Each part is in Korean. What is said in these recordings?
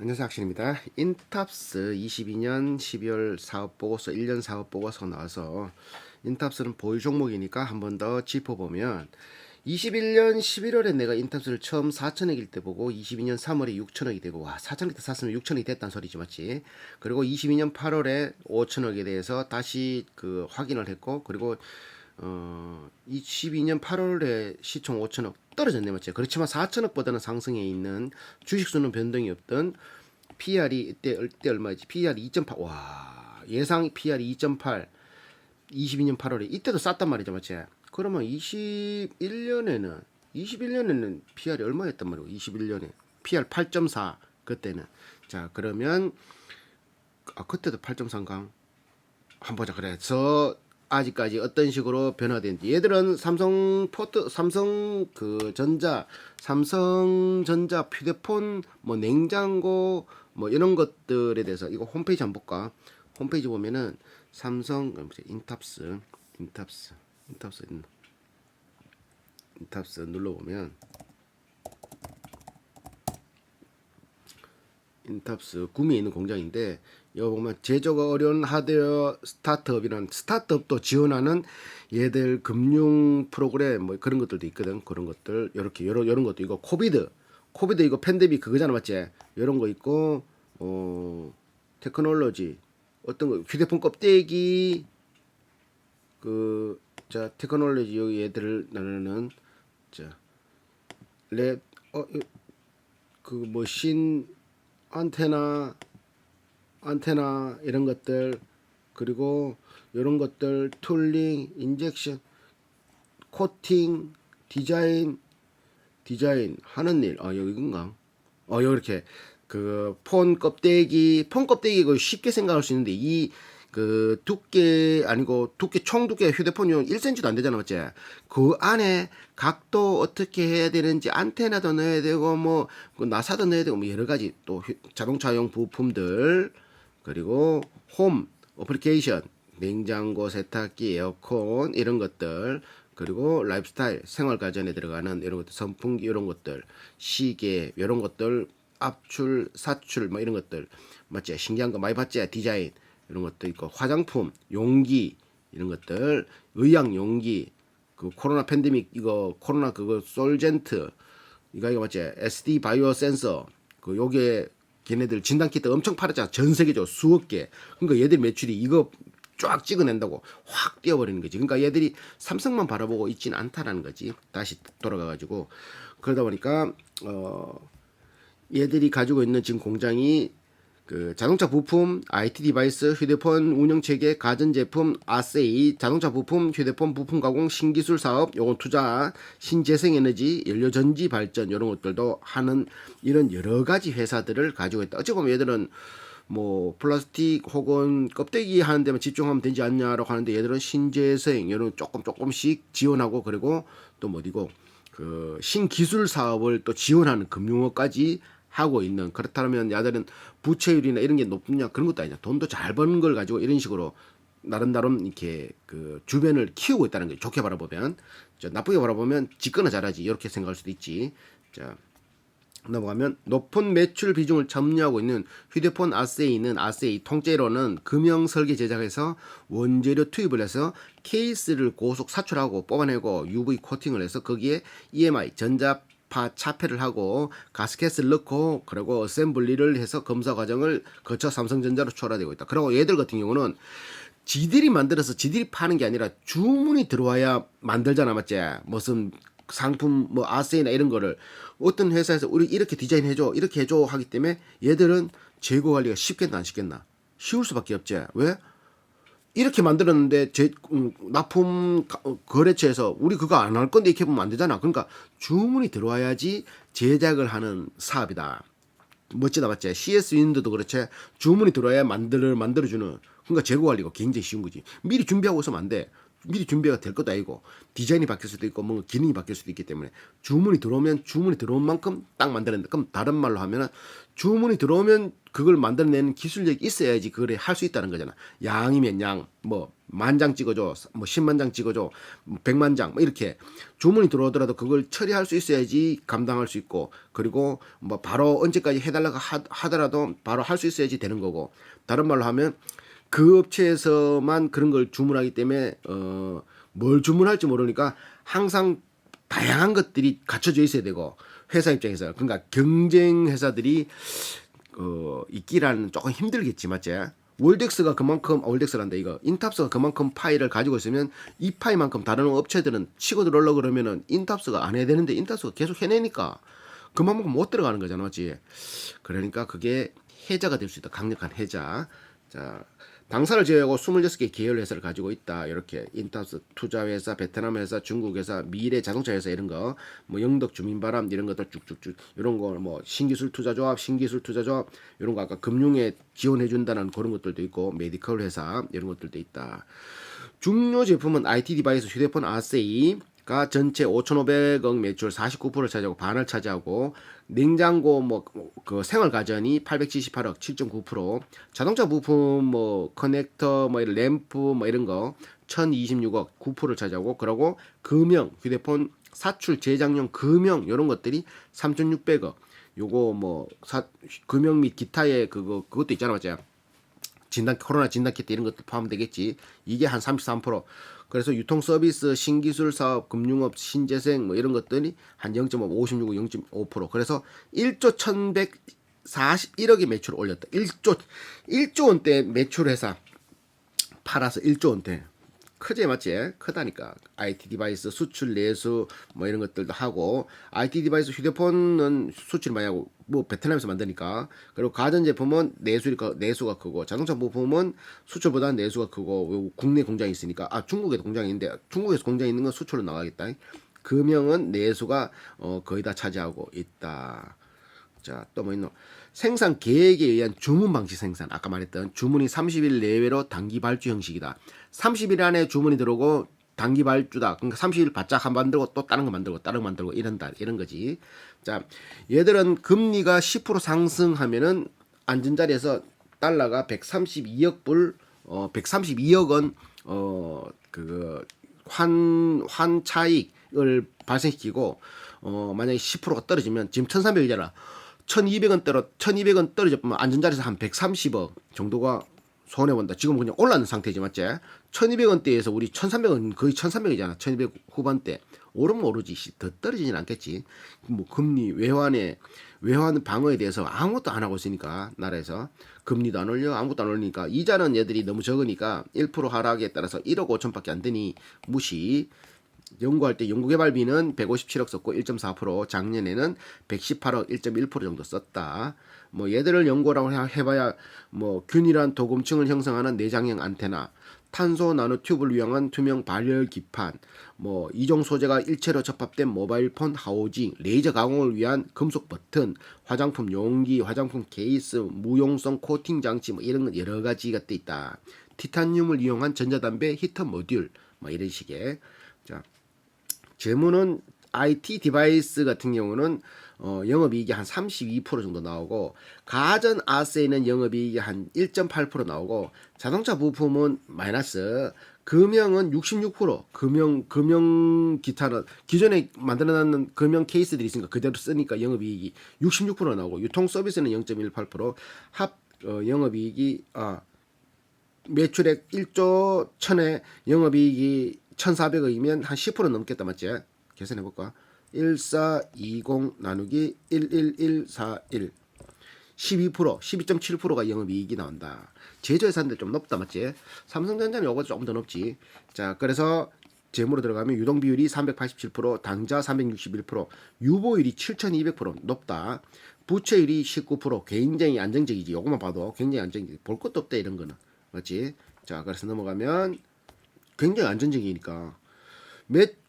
안녕하세요, 학신입니다. 인탑스 22년 12월 사업보고서 1년 사업보고서 나와서 인탑스는 보유 종목이니까 한 번 더 짚어보면 21년 11월에 내가 인탑스를 처음 4천억일 때 보고 22년 3월에 6천억이 되고 와 4천억 때 샀으면 6천억이 됐다는 소리지 맞지? 그리고 22년 8월에 5천억에 대해서 다시 그 확인을 했고 그리고 22년 8월에 시총 5천억 떨어졌네 맞죠? 그렇지만 4천억보다는 상승해 있는 주식수는 변동이 없던 PR이 이때 얼마지? PR이 2.8. 와 예상 PR이 2.8. 22년 8월에 이때도 쌌단 말이죠 맞지? 그러면 21년에는 PR이 얼마였단 말이고 21년에 PR 8.4 그때는 자 그러면 그때도 8.3강 한번 보자 그래서 아직까지 어떤 식으로 변화되는지 얘들은 삼성전자 휴대폰 뭐 냉장고 뭐 이런 것들에 대해서 이거 홈페이지 한번 볼까 홈페이지 보면은 삼성 인탑스 눌러보면 인탑스 구미에 있는 공장인데 여기 보면 제조가 어려운 하드웨어 스타트업이란 스타트업도 지원하는 얘들 금융 프로그램 뭐 그런 것들도 있거든. 그런 것들 이렇게 이런 것도 이거 코비드 이거 팬데믹 그거잖아 맞지? 이런 거 있고 테크놀로지 어떤 거 휴대폰 껍데기 자 테크놀로지 여기 얘들을 나누는 자그 머신 안테나 이런 것들 그리고 이런 것들 툴링 인젝션 코팅 디자인 하는 일 여기인가 여기 이렇게 그 폰 껍데기 이거 쉽게 생각할 수 있는데 이 그 두께 아니고 총 두께 휴대폰용 1cm도 안 되잖아 맞지? 그 안에 각도 어떻게 해야 되는지 안테나도 넣어야 되고 뭐 나사도 넣어야 되고 뭐 여러 가지 또 자동차용 부품들 그리고 홈 어플리케이션 냉장고 세탁기 에어컨 이런 것들 그리고 라이프스타일 생활가전에 들어가는 이런 것들 선풍기 이런 것들 시계 이런 것들 압출 사출 뭐 이런 것들 맞지? 신기한 거 많이 봤지? 디자인 이런 것도 있고 화장품 용기 이런 것들 의약 용기 그 코로나 팬데믹 이거 코로나 그거 솔젠트 이거 맞지? SD 바이오 센서 그 요게 걔네들 진단 키트 엄청 팔았잖아 전 세계적으로 수억 개 그러니까 얘들 매출이 이거 쫙 찍어낸다고 확 뛰어버리는 거지 그러니까 얘들이 삼성만 바라보고 있지는 않다라는 거지 다시 돌아가가지고 그러다 보니까 얘들이 가지고 있는 지금 공장이 그 자동차 부품, IT 디바이스, 휴대폰 운영체계, 가전제품, 아세이, 자동차 부품, 휴대폰 부품 가공, 신기술 사업, 요건 투자, 신재생에너지, 연료전지 발전 이런 것들도 하는 이런 여러 가지 회사들을 가지고 있다. 어찌 보면 얘들은 뭐 플라스틱 혹은 껍데기 하는 데만 집중하면 되지 않냐라고 하는데 얘들은 신재생 이런 조금씩 지원하고 그리고 또 어디고 그 신기술 사업을 또 지원하는 금융업까지 하고 있는 그렇다면 야들은 부채율이나 이런 게 높냐 그런 것도 아니냐 돈도 잘 버는 걸 가지고 이런 식으로 나름 이렇게 그 주변을 키우고 있다는 거죠 좋게 바라보면 나쁘게 바라보면 짓거나 잘하지 이렇게 생각할 수도 있지 자 넘어가면 높은 매출 비중을 점유하고 있는 휴대폰 아세이는 아세이 통째로는 금형 설계 제작해서 원재료 투입을 해서 케이스를 고속 사출하고 뽑아내고 UV 코팅을 해서 거기에 EMI 전자파 차폐를 하고 가스켓을 넣고 그리고 어셈블리를 해서 검사 과정을 거쳐 삼성전자로 초월되고 있다. 그리고 얘들 같은 경우는 지들이 만들어서 지들이 파는 게 아니라 주문이 들어와야 만들잖아 맞지? 무슨 상품 뭐 아세이나 이런 거를 어떤 회사에서 우리 이렇게 디자인해줘 이렇게 해줘 하기 때문에 얘들은 재고 관리가 쉽겠나 안 쉽겠나 쉬울 수밖에 없지 왜 이렇게 만들었는데 납품 거래처에서 우리 그거 안 할 건데 이렇게 보면 안 되잖아 그러니까 주문이 들어와야지 제작을 하는 사업이다 멋지다 맞지 CS 윈도도 그렇지 주문이 들어와야 만들어주는 그러니까 재고 관리가 굉장히 쉬운 거지 미리 준비하고 있으면 안돼 미리 준비가 될 것도 아니고 디자인이 바뀔 수도 있고 뭐 기능이 바뀔 수도 있기 때문에 주문이 들어오면 주문이 들어온 만큼 딱 만들어낸다. 그럼 다른 말로 하면은 주문이 들어오면 그걸 만들어내는 기술력이 있어야지 그걸 할 수 있다는 거잖아. 양이면 양, 뭐 10,000장 찍어줘, 뭐 100,000장 찍어줘, 뭐 100,000장 뭐 이렇게 주문이 들어오더라도 그걸 처리할 수 있어야지 감당할 수 있고, 그리고 뭐 바로 언제까지 해달라고 하더라도 바로 할 수 있어야지 되는 거고, 다른 말로 하면 그 업체에서만 그런 걸 주문하기 때문에 뭘 주문할지 모르니까 항상 다양한 것들이 갖춰져 있어야 되고, 회사 입장에서 그러니까 경쟁 회사들이 있기라는 조금 힘들겠지, 맞지? 월덱스가 그만큼 월덱스란다 이거 인탑스가 그만큼 파일을 가지고 있으면 이 파일만큼 다른 업체들은 치고 들어오려고 그러면은 인탑스가 안 해야 되는데 인탑스가 계속 해내니까 그만큼 못 들어가는 거잖아, 맞지? 그러니까 그게 해자가 될 수 있다. 강력한 해자. 자, 당사를 제외하고 26개 계열 회사를 가지고 있다. 이렇게 인탑스 투자회사, 베트남 회사, 중국 회사, 미래 자동차 회사 이런 거, 뭐 영덕 주민바람 이런 것들 쭉쭉쭉 이런 거, 뭐 신기술 투자조합, 신기술 투자조합 이런 거 아까 금융에 지원해 준다는 그런 것들도 있고, 메디컬 회사 이런 것들도 있다. 중요 제품은 IT 디바이스, 휴대폰, 아세이가 전체 5,500억 매출 49%를 차지하고 반을 차지하고, 냉장고 뭐 그 생활 가전이 878억 7.9%, 자동차 부품 뭐 커넥터 뭐 이런 램프 뭐 이런 거 1,026억 9%를 차지하고, 그러고 금형, 휴대폰 사출 제작용 금형 이런 것들이 3,600억. 요거 뭐 금형 및 기타의 그것도 있잖아, 맞죠? 코로나 진단키트 이런 것도 포함되겠지. 이게 한 33%. 그래서 유통 서비스, 신기술 사업, 금융업, 신재생 뭐 이런 것들이 한 0.5, 56, 0.5%. 그래서 1조 1,141억의 매출을 올렸다. 1조 원대 매출 회사 팔아서 1조 원대. 크지, 맞지? 크다니까. IT 디바이스 수출 내수 뭐 이런 것들도 하고, IT 디바이스 휴대폰은 수출 많이 하고 뭐 베트남에서 만드니까, 그리고 가전제품은 내수가 크고, 자동차 부품은 수출보다는 내수가 크고, 국내 공장이 있으니까, 중국에도 공장이 있는데 중국에서 공장이 있는 건 수출로 나가겠다. 금형은 내수가 거의 다 차지하고 있다. 자, 또 뭐 있노? 생산 계획에 의한 주문 방식 생산. 아까 말했던 주문이 30일 내외로 단기 발주 형식이다. 30일 안에 주문이 들어오고 단기 발주다. 그러니까 30일 바짝 한 만들고 또 다른 거 만들고 이런다. 이런 거지. 자, 얘들은 금리가 10% 상승하면은 앉은 자리에서 달러가 132억 불, 132억 원, 환 차익을 발생시키고, 만약에 10%가 떨어지면 지금 1,300이잖아. 1,200원 떨어졌으면 안전자리에서 한 130억 정도가 손해본다. 지금 그냥 올라는 상태지, 맞지? 1,200원대에서 우리 1,300원, 거의 1,300이잖아. 1,200 후반대. 오르면 오르지. 더 떨어지진 않겠지. 뭐, 금리, 외환 방어에 대해서 아무것도 안 하고 있으니까, 나라에서. 금리도 안 올려, 아무것도 안 올리니까. 이자는 얘들이 너무 적으니까 1% 하락에 따라서 1억 5천밖에 안 되니 무시. 연구할 때 연구개발비는 157억 썼고 1.4%, 작년에는 118억 1.1% 정도 썼다. 뭐 얘들을 연구라고 해봐야 뭐 균일한 도금층을 형성하는 내장형 안테나, 탄소 나노튜브를 이용한 투명 발열 기판, 뭐 이종 소재가 일체로 접합된 모바일폰 하우징, 레이저 가공을 위한 금속 버튼, 화장품 용기, 화장품 케이스, 무용성 코팅 장치 뭐 이런 여러 가지가 또 있다. 티타늄을 이용한 전자담배 히터 모듈 뭐 이런 식의. 자, 재무는 IT 디바이스 같은 경우는 영업이익이 한 32% 정도 나오고, 가전 아세이는 영업이익이 한 1.8% 나오고, 자동차 부품은 마이너스, 금형은 66%, 금형 기타는 기존에 만들어놨는 금형 케이스들이 있으니까 그대로 쓰니까 영업이익이 66% 나오고, 유통 서비스는 0.18%, 영업이익이 매출액 1조 1천에 영업이익이 1,400억이면 한 10% 넘겠다, 맞지? 계산해볼까? 1420 나누기 11141 12%, 12.7%가 영업이익이 나온다. 제조회사인데 좀 높다, 맞지? 삼성전자는 요거 조금 더 높지. 자, 그래서 재무로 들어가면 유동비율이 387%, 당좌 361%, 유보율이 7200% 높다. 부채율이 19%, 굉장히 안정적이지. 요것만 봐도 굉장히 안정적이지. 볼 것도 없다, 이런 거는. 맞지? 자, 그래서 넘어가면 굉장히 안전적이니까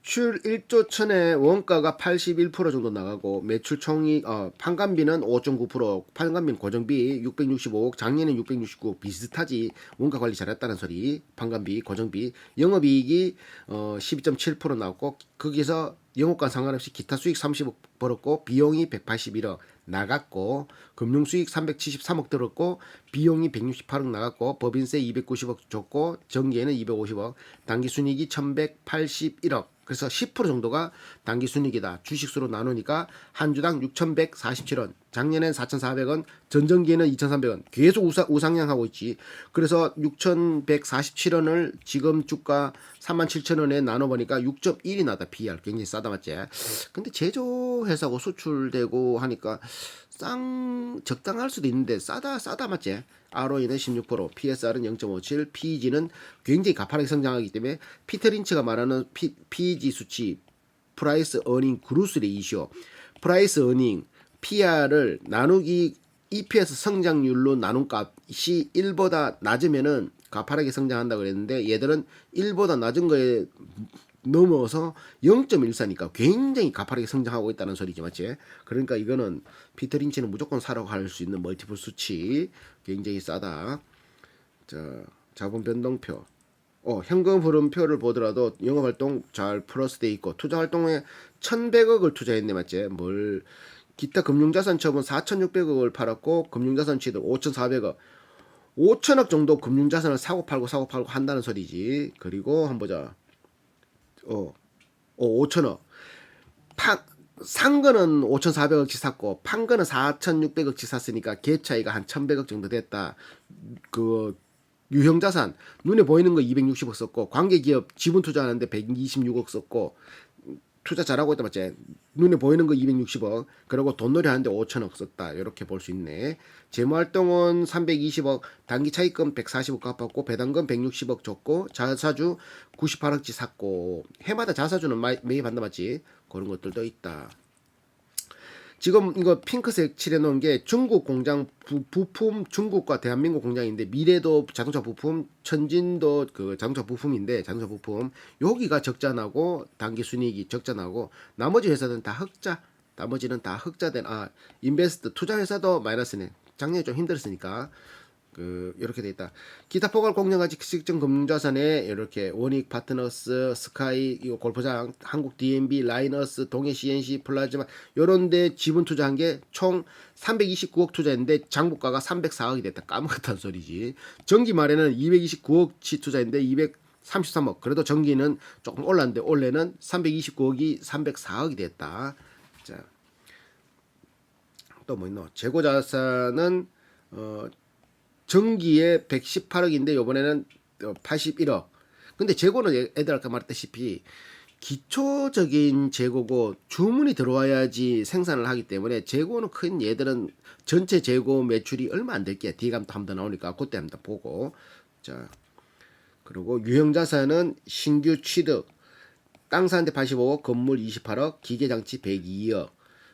매출 1조 천에 원가가 81% 정도 나가고 매출 총이 판관비는 5.9%, 판관비는 고정비 665억, 작년엔 669억 비슷하지. 원가 관리 잘했다는 소리. 판관비, 고정비, 영업이익이 12.7% 나왔고 거기서 영업과 상관없이 기타 수익 30억 벌었고 비용이 181억 나갔고 금융수익 373억 들었고 비용이 168억 나갔고 법인세 290억 줬고 정기에는 250억 당기순이익이 1181억 그래서 10% 정도가 당기순이익이다. 주식수로 나누니까 한 주당 6,147원 작년엔 4,400원 전정기에는 2,300원 계속 우상향하고 있지. 그래서 6,147원을 지금 주가 37,000원에 나눠보니까 6.1이 나다. PR 굉장히 싸다 맞지. 근데 제조회사고 수출되고 하니까 적당할 수도 있는데 싸다 맞지. ROE는 16%, PSR은 0.57, PEG는 굉장히 가파르게 성장하기 때문에 피터 린치가 말하는 PEG 수치, 프라이스 어닝 그루스 레이시오, 프라이스 어닝, PR을 나누기 EPS 성장률로 나눈 값이 1보다 낮으면은 가파르게 성장한다고 그랬는데 얘들은 1보다 낮은 거에 넘어서 0.14니까 굉장히 가파르게 성장하고 있다는 소리지 맞지? 그러니까 이거는 피터 린치는 무조건 사라고 할 수 있는 멀티플 수치 굉장히 싸다. 자, 자본 변동표. 현금 흐름표를 보더라도 영업활동 잘 플러스돼 있고 투자 활동에 1,100억을 투자했네 맞지? 기타 금융자산 처분 4,600억을 팔았고 금융자산 취득 5,400억 5천억 정도 금융자산을 사고 팔고 한다는 소리지. 그리고 한번 보자. 5천억. 산 거는 5,400억치 샀고 판 거는 4,600억치 샀으니까 갭 차이가 한 1,100억 정도 됐다. 그 유형자산 눈에 보이는 거 260억 썼고 관계기업 지분 투자하는데 126억 썼고 투자 잘하고 있다 맞지? 눈에 보이는 거 260억 그리고 돈놀이 하는데 5천억 썼다. 이렇게 볼 수 있네. 재무활동은 320억 단기 차입금 140억 갚았고 배당금 160억 줬고 자사주 98억치 샀고 해마다 자사주는 매입한다 맞지? 그런 것들도 있다. 지금 이거 핑크색 칠해놓은 게 중국 공장 부품 중국과 대한민국 공장인데 미래도 자동차 부품 천진도 그 자동차 부품인데 자동차 부품 여기가 적자 나고 단기 순이익이 적자 나고 나머지 회사들은 다 흑자. 나머지는 다 흑자된 인베스트 투자 회사도 마이너스네. 작년에 좀 힘들었으니까 이렇게 돼 있다. 기타 포괄 공정가치 실증 금융자산에 이렇게 원익 파트너스, 스카이, 이거 골프장, 한국 DNB, 라이너스, 동해 CNC, 플라즈마 요런데 지분 투자한 게 총 329억 투자했는데 장부가가 304억이 됐다. 까먹었다는 소리지. 정기 말에는 229억치 투자했는데 233억. 그래도 정기는 조금 올랐는데 올해는 329억이 304억이 됐다. 자, 또 뭐 있노? 재고자산은 정기에 118억인데 요번에는 81억. 근데 재고는 애들 아까 말했다시피 기초적인 재고고 주문이 들어와야지 생산을 하기 때문에 재고는 큰 얘들은 전체 재고 매출이 얼마 안 될게. 뒤에 가면 또 한 번 더 나오니까 그때 한번 더 보고. 자, 그리고 유형자산은 신규 취득 땅 사는데 85억, 건물 28억, 기계장치 102억,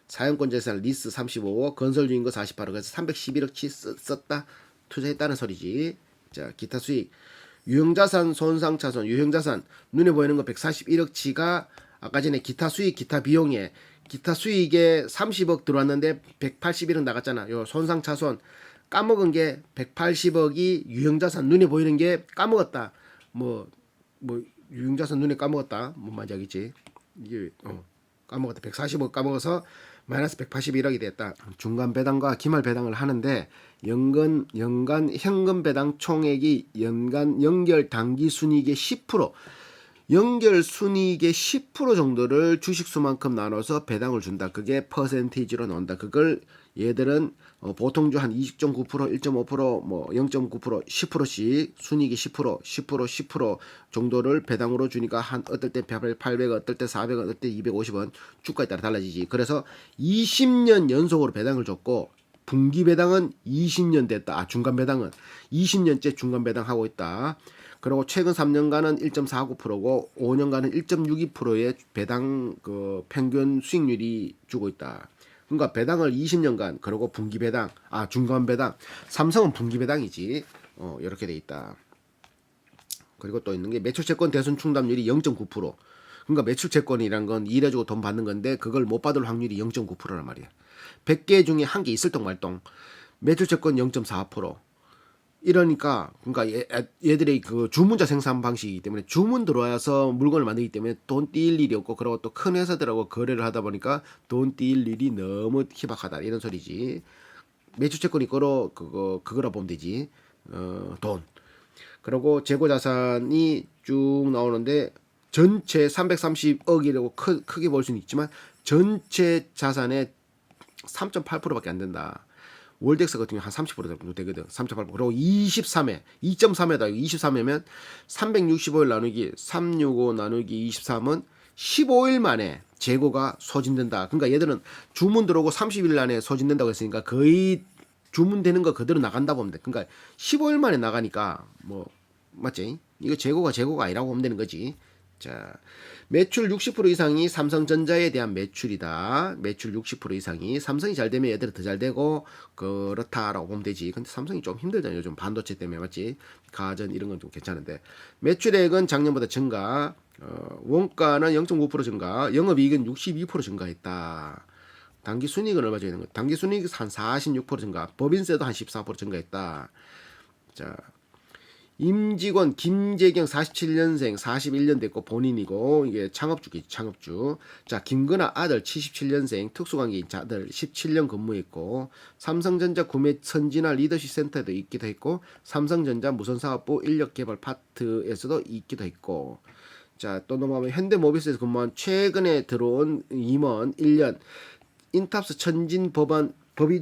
사용권 재산 리스 35억, 건설주인거 48억, 그래서 311억치 썼다. 투자했다는 소리지. 자, 기타 수익. 유형자산, 손상차손, 유형자산 눈에 보이는 거 141억치가 아까 전에 기타 수익, 기타 비용에 기타 수익에 30억 들어왔는데 181억 나갔잖아. 요 손상차손 까먹은 게 180억이 유형자산 눈에 보이는 게 까먹었다. 뭐 유형자산 눈에 까먹었다. 뭔 말인지 알겠지? 이게 까먹었다. 140억 까먹어서 마이너스 181억이 됐다. 중간 배당과 기말 배당을 하는데 연간 현금 배당 총액이 연간 연결 당기 순이익의 10% 연결 순이익의 10% 정도를 주식수만큼 나눠서 배당을 준다. 그게 퍼센티지로 나온다. 그걸 얘들은 보통주 한 20.9%, 1.5%, 뭐 0.9%, 10%씩 순이익이 10% 정도를 배당으로 주니까 한 어떨 때 800원, 어떨 때 400원, 어떨 때 250원 주가에 따라 달라지지. 그래서 20년 연속으로 배당을 줬고 분기 배당은 20년 됐다. 중간 배당은 20년째 중간 배당하고 있다. 그리고 최근 3년간은 1.49%고 5년간은 1.62%의 배당 평균 수익률이 주고 있다. 그러니까 배당을 20년간 그리고 분기 배당, 중간 배당, 삼성은 분기 배당이지. 이렇게 돼 있다. 그리고 또 있는 게 매출 채권 대손 충당률이 0.9%. 그러니까 매출 채권이란 건 일해주고 돈 받는 건데 그걸 못 받을 확률이 0.9%란 말이야. 100개 중에 한 개 있을 동 말동. 매출 채권 0.4%. 이러니까 그러니까 얘들의 그 주문자 생산 방식이기 때문에 주문 들어와서 물건을 만들기 때문에 돈 띄일 일이 없고, 그리고 또 큰 회사들하고 거래를 하다 보니까 돈 띄일 일이 너무 희박하다 이런 소리지. 매출 채권이 그거라 보면 되지. 돈. 그리고 재고 자산이 쭉 나오는데 전체 330억이라고 크게 볼 수는 있지만 전체 자산의 3.8%밖에 안 된다. 월덱스 같은 경우 한 30% 정도 되거든. 3.8%. 그리고 23회, 2.3회다. 23회면 365일 나누기 365 나누기 23은 15일 만에 재고가 소진된다. 그러니까 얘들은 주문 들어오고 30일 안에 소진된다고 했으니까 거의 주문되는 거 그대로 나간다 보면 돼. 그러니까 15일 만에 나가니까 뭐 맞지? 이거 재고가 아니라고 보면 되는 거지. 자, 매출 60% 이상이 삼성전자에 대한 매출이다. 매출 60% 이상이 삼성이 잘 되면 얘들은 더 잘 되고 그렇다라고 보면 되지. 근데 삼성이 좀 힘들잖아. 요즘 반도체 때문에 맞지? 가전 이런 건 좀 괜찮은데 매출액은 작년보다 증가. 원가는 0.5% 증가. 영업이익은 62% 증가했다. 당기순이익은 얼마 정도 되는 거야? 당기순이익 한 46% 증가. 법인세도 한 14% 증가했다. 자, 임직원 김재경 47년생 41년 됐고 본인이고 이게 창업주기 창업주. 자, 김건아 아들 77년생 특수관계인 아들 17년 근무했고 삼성전자 구매 선진화 리더십 센터에도 있기도 했고 삼성전자 무선사업부 인력개발 파트에서도 있기도 했고. 자, 또 넘어가면 현대모비스에서 근무한 최근에 들어온 임원 1년 인탑스 천진법인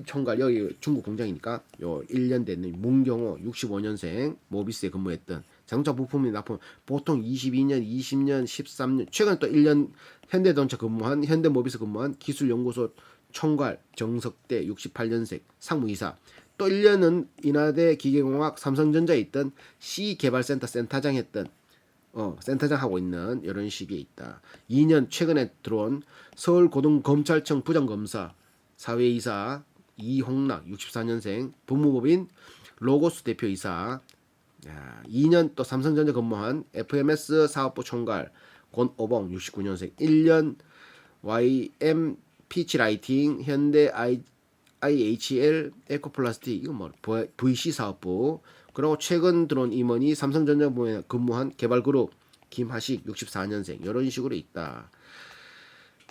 총괄, 여기 중국 공장이니까 요 1년 됐는 문경호 65년생 모비스에 근무했던 자동차 부품이 납품 보통 22년, 20년, 13년 최근에 또 1년 현대자동차 근무한 현대모비스 근무한 기술연구소 총괄 정석대 68년생 상무이사. 또 1년은 인하대 기계공학 삼성전자에 있던 C개발센터 센터장 했던 센터장 하고 있는 이런 식이 있다. 2년 최근에 들어온 서울고등검찰청 부장검사 사회이사 이홍락 64년생 법무법인 로고스 대표이사. 2년 또 삼성전자 근무한 FMS 사업부 총괄 권오봉 69년생. 1년 YM 피치라이팅 현대 IHL 에코플라스틱 이거 뭐 VC 사업부. 그리고 최근 들어온 임원이 삼성전자 부에 근무한 개발그룹 김하식 64년생 이런 식으로 있다.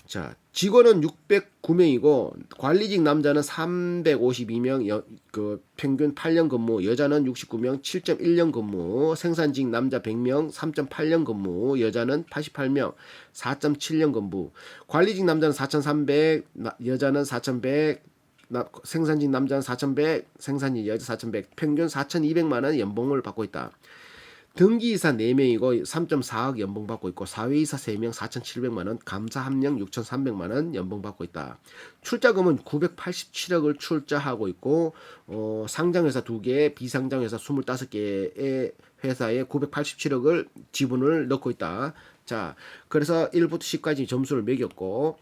자, 직원은 609명이고 관리직 남자는 352명, 평균 8년 근무, 여자는 69명, 7.1년 근무, 생산직 남자 100명, 3.8년 근무, 여자는 88명, 4.7년 근무. 관리직 남자는 4,300, 여자는 4,100, 생산직 남자는 4,100, 생산직 여자 4,100, 평균 4,200만 원 연봉을 받고 있다. 등기이사 4명이고 3.4억 연봉 받고 있고 사회이사 3명 4,700만 원, 감사 1명 6,300만 원 연봉 받고 있다. 출자금은 987억을 출자하고 있고 상장회사 2개, 비상장회사 25개의 회사에 987억을 지분을 넣고 있다. 자, 그래서 1부터 10까지 점수를 매겼고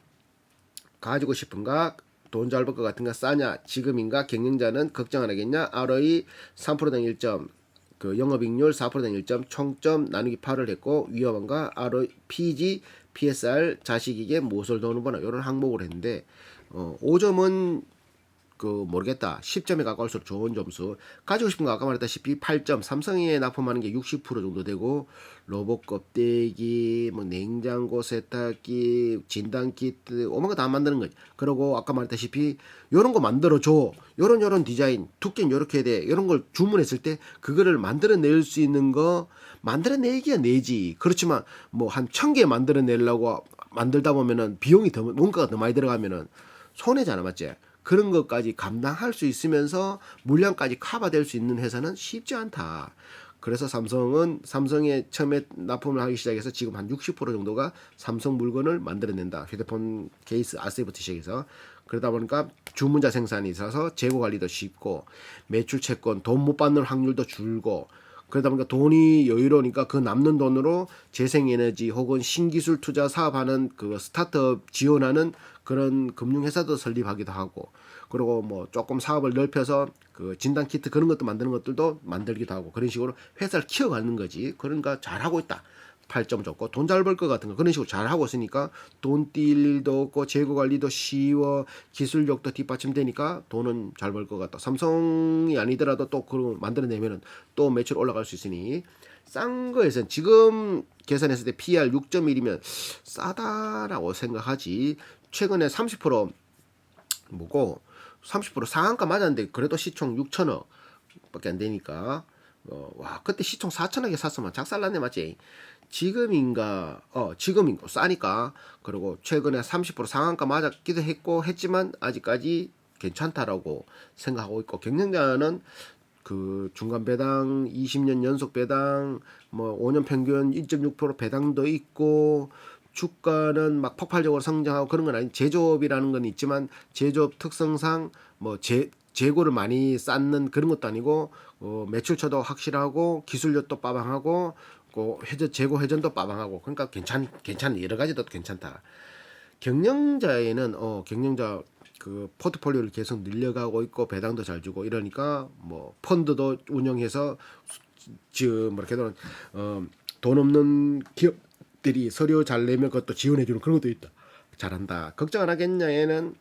가지고 싶은가? 돈 잘 벌 것 같은가? 싸냐? 지금인가? 경영자는 걱정 안 하겠냐? ROE 3%당 1점, 영업이익률 4%당 1점, 총점 나누기 8을 했고 위험한가? ROE, PG, PSR, 자식에게 무엇을 도는 보나 이런 항목을 했는데 5점은 모르겠다. 10점에 가까울수록 좋은 점수. 가지고 싶은 거 아까 말했다시피 8점. 삼성에 납품하는 게 60% 정도 되고 로봇 껍데기, 뭐 냉장고, 세탁기, 진단키트, 오만 거 다 만드는 거지. 그리고 아까 말했다시피 요런 거 만들어 줘. 요런 디자인, 두께는 요렇게 돼. 이런 걸 주문했을 때 그거를 만들어낼 수 있는 거 만들어내기야 내지. 그렇지만 뭐 한 1000개 만들어내려고 만들다 보면은 비용이 더 원가가 더 많이 들어가면은 손해잖아, 맞지? 그런 것까지 감당할 수 있으면서 물량까지 커버될 수 있는 회사는 쉽지 않다. 그래서 삼성에 처음에 납품을 하기 시작해서 지금 한 60% 정도가 삼성 물건을 만들어낸다. 휴대폰 케이스, 아세이부터 시작해서. 그러다 보니까 주문자 생산이 있어서 재고 관리도 쉽고 매출 채권 돈 못 받는 확률도 줄고 그러다 보니까 돈이 여유로우니까 그 남는 돈으로 재생에너지 혹은 신기술 투자 사업하는 스타트업 지원하는 그런 금융회사도 설립하기도 하고 그리고 뭐 조금 사업을 넓혀서 진단키트 그런 것도 만드는 것들도 만들기도 하고 그런 식으로 회사를 키워가는 거지. 그러니까 잘하고 있다. 8점 줬고 돈 잘 벌 것 같은 거 그런 식으로 잘 하고 있으니까 돈 뛸 일도 없고 재고 관리도 쉬워 기술력도 뒷받침되니까 돈은 잘 벌 것 같다. 삼성이 아니더라도 또 그런 만들어내면은 또 매출 올라갈 수 있으니 싼 거에선 지금 계산했을 때 PR 6.1이면 싸다라고 생각하지. 최근에 30% 뭐고 30% 상한가 맞았는데 그래도 시총 6천억 밖에 안 되니까 와 그때 시총 4천억에 샀으면 작살났네 맞지? 지금인가 싸니까. 그리고 최근에 30% 상한가 맞았기도 했고 했지만 아직까지 괜찮다라고 생각하고 있고 경쟁자는 그 중간 배당 20년 연속 배당 뭐 5년 평균 1.6% 배당도 있고 주가는 막 폭발적으로 성장하고 그런 건 아니. 제조업이라는 건 있지만 제조업 특성상 뭐 재고를 많이 쌓는 그런 것도 아니고 매출처도 확실하고 기술력도 빠방하고 재고 회전도 빠방하고 그러니까 괜찮 여러 가지도 괜찮다. 경영자에는 경영자 그 포트폴리오를 계속 늘려가고 있고 배당도 잘 주고 이러니까 뭐 펀드도 운영해서 지금 뭐렇게 돈 없는 기업들이 서류 잘 내면 그것도 지원해주는 그런 것도 있다. 잘한다. 걱정 안 하겠냐에는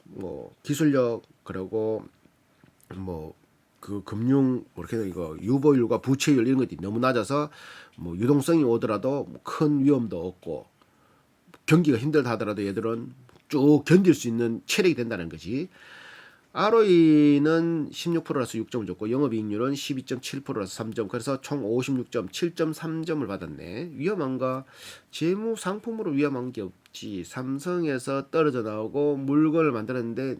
뭐 기술력 그리고 뭐 그 금융 이렇게 이거 유보율과 부채율 이런 것들이 너무 낮아서 뭐 유동성이 오더라도 큰 위험도 없고 경기가 힘들다 하더라도 얘들은 쭉 견딜 수 있는 체력이 된다는 거지. ROE는 16%라서 6점을 줬고 영업이익률은 12.7%라서 3점. 그래서 총 56점, 7.3점을 받았네. 위험한가? 재무 상품으로 위험한 게 없지. 삼성에서 떨어져 나오고 물건을 만들었는데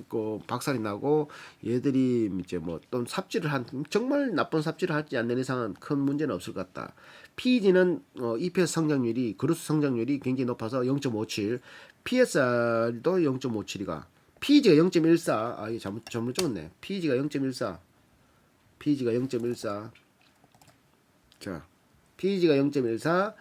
그 박살이 나고 얘들이 이제 뭐 또 삽질을 한 정말 나쁜 삽질을 하지 않는 이상은 큰 문제는 없을 것 같다. PEG는 EPS 성장률이 그로스 성장률이 굉장히 높아서 0.57, PSR도 0.57이가 PEG가 0.14. 이게 잘못 적었네. PEG가 0.14. PEG가 0.14. 자, PEG가 0.14.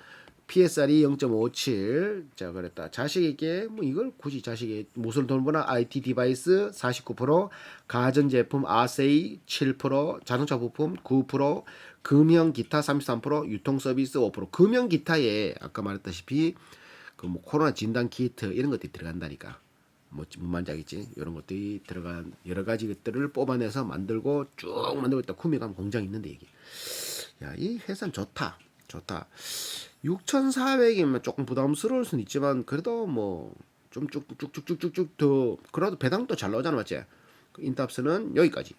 PSR이 0.57. 자, 그랬다. 자식에게 뭐 이걸 굳이 자식에게 무슨 돈 버나 IT 디바이스 49%, 가전제품 아세이 7%, 자동차 부품 9%, 금형 기타 33%, 유통 서비스 5%. 금형 기타에 아까 말했다시피 그 뭐 코로나 진단 키트 이런 것들이 들어간다니까. 뭐 뭔지 알겠지? 이런 것들이 들어간 여러 가지 것들을 뽑아내서 만들고 쭉 만들고 있다. 구미감 공장이 있는데 이게. 야, 이 회사는 좋다. 6,400이면 조금 부담스러울 수는 있지만 그래도 뭐 좀 쭉쭉쭉쭉쭉 더 그래도 배당도 잘 나오잖아 맞지? 인탑스는 여기까지.